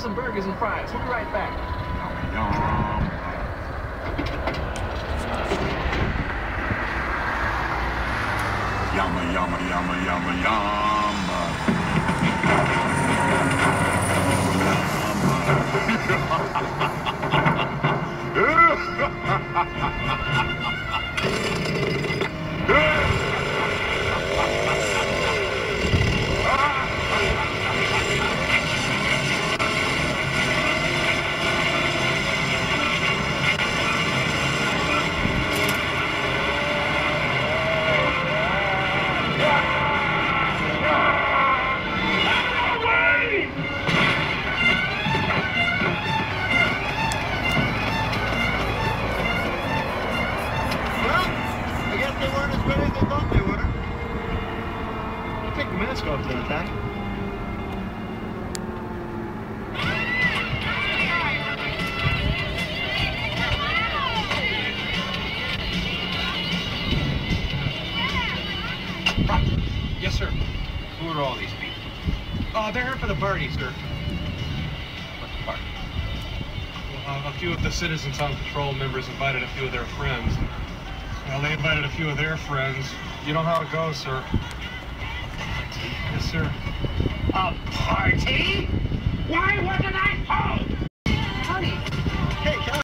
some burgers and fries. We'll be right back. Yumma, yumma, yumma, yumma, yumma. Yes, sir. Who are all these people? They're here for the party, sir. What party? A few of the citizens on patrol members invited a few of their friends. Well, they invited a few of their friends. You know how it goes, sir. Yes, sir. A party? Why wasn't I told?